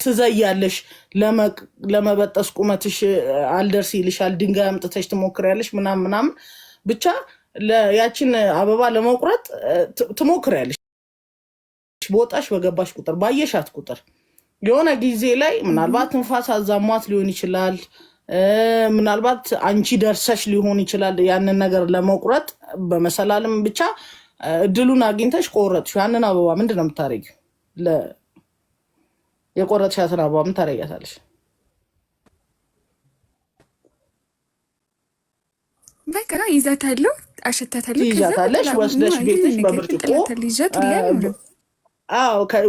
ትዘያለሽ ለመበጠስ ቁመትሽ አልደርስ ይልሻል ድንጋይ አምጥተሽ ትሞክሪያለሽ ምናምን ብቻ ያችን አበባ ለመቁረጥ ትሞክሪያለሽ ቦታሽ በገባሽ ቁጥር ባየሻት ቁጥር የሆነ ጊዜ ላይ ምናልባት ንፋስ አዛሟት ሊሆን ይችላል ምናልባት አንቺ ደርሰሽ ሊሆን ይችላል ያንን ነገር ለመቁረጥ በመሰላልም ብቻ እድሉን አግኝተሽ ቆረጥሽ ያንን አበባ ምንድነው የምታረጊው የቆረጥሻትን አበባ ምን ታረጊያታለሽ በቃ ይዛታለሁ አሸታታለሁ ይዛታለሽ ወስደሽ ቤትሽ በብርጭቆ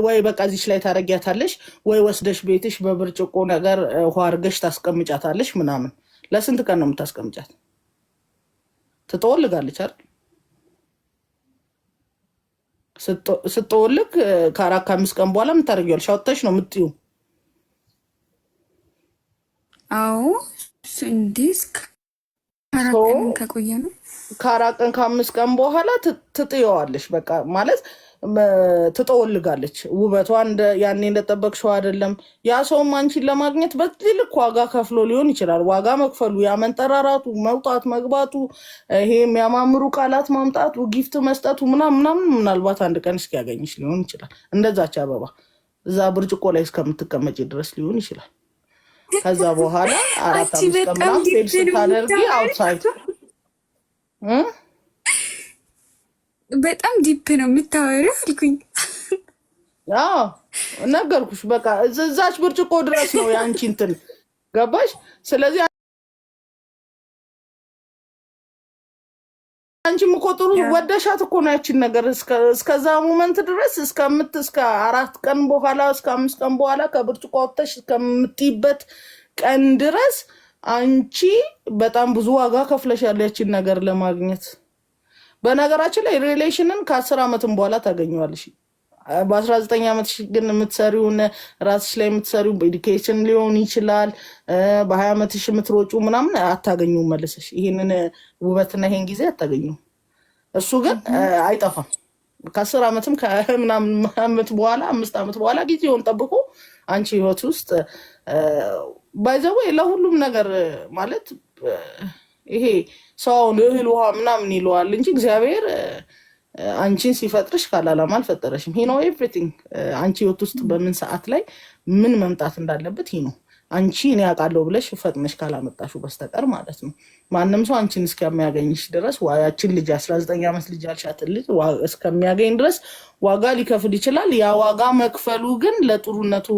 ወይ በቃ እዚች ላይ ታረጊያታለሽ ወይ ወስደሽ ቤትሽ በብርጭቆ ነገር ውሃ አድርገሽ ታስቀምጫታለሽ ምናምን ለስንት ቀን ነው የምታስቀምጫት ትጠወልጋለች አይደል ስትጠወልግ ከአራት ከአምስት ቀን በኋላ ምን ታረጊያለሽ አውጥተሽ ነው የምትይው አዎ እንዲስክ ከቆየ ነው ከአራት ቀን ከአምስት ቀን በኋላ ትጥየዋለሽ በቃ ማለት ትጠወልጋለች ውበቷን ያኔ እንደጠበቅሽው አይደለም ያ ሰውም አንቺን ለማግኘት በትልቅ ዋጋ ከፍሎ ሊሆን ይችላል ዋጋ መክፈሉ ያ መንጠራራቱ መውጣት መግባቱ ይሄ የሚያማምሩ ቃላት ማምጣቱ ጊፍት መስጠቱ ምናምን ምናልባት አንድ ቀን እስኪያገኝሽ ሊሆን ይችላል እንደዛች አበባ እዛ ብርጭቆ ላይ እስከምትቀመጪ ድረስ ሊሆን ይችላል ከዛ በኋላ አራት አምስት ቀን ምናምን ሴልስ ታደርጊ አውትሳይድ በጣም ዲፕ ነው የምታወሪው አልኩኝ ነገርኩሽ በቃ እዛች ብርጭቆ ድረስ ነው ያንቺ እንትን ገባሽ ስለዚህ አንቺም እኮ ጥሩ ወደሻት እኮ ነው ያቺን ነገር እስከዛ ሞመንት ድረስ እስከ አራት ቀን በኋላ እስከ አምስት ቀን በኋላ ከብርጭቆ ወጥተሽ እስከምትይበት ቀን ድረስ አንቺ በጣም ብዙ ዋጋ ከፍለሻል ያቺን ነገር ለማግኘት በነገራችን ላይ ሪሌሽንን ከ10 ዓመትም በኋላ ታገኙዋለሽ በ19 ዓመትሽ ግን የምትሰሪውን ራስሽ ላይ የምትሰሪው ኤዱኬሽን ሊሆን ይችላል በ20 ዓመትሽ የምትሮጩ ምናምን አታገኙም መልሰሽ ይሄንን ውበትና ይሄን ጊዜ አታገኙም እሱ ግን አይጠፋም ከ10 ዓመትም ከምናምን ዓመት በኋላ 5 ዓመት በኋላ ጊዜውን ጠብቆ አንቺ ህይወት ውስጥ ባይዘው ለሁሉም ነገር ማለት ይሄ ሰውን እህል ውሃ ምናምን ይለዋል እንጂ እግዚአብሔር አንቺን ሲፈጥርሽ ካላላማ አልፈጠረሽም ሂ ኖ ኤቭሪቲንግ አንቺ ህይወት ውስጥ በምን ሰዓት ላይ ምን መምጣት እንዳለበት ሂ ነው አንቺ እኔ አውቃለሁ ብለሽ ፈጥነሽ ካላመጣሽው በስተቀር ማለት ነው ማንንም ሰው አንቺን እስከሚያገኝሽ ድረስ ያችን ልጅ 19 ዓመት ልጅ አልሻት ልጅ እስከሚያገኝ ድረስ ዋጋ ሊከፍል ይችላል ያ ዋጋ መክፈሉ ግን ለጥሩነቱ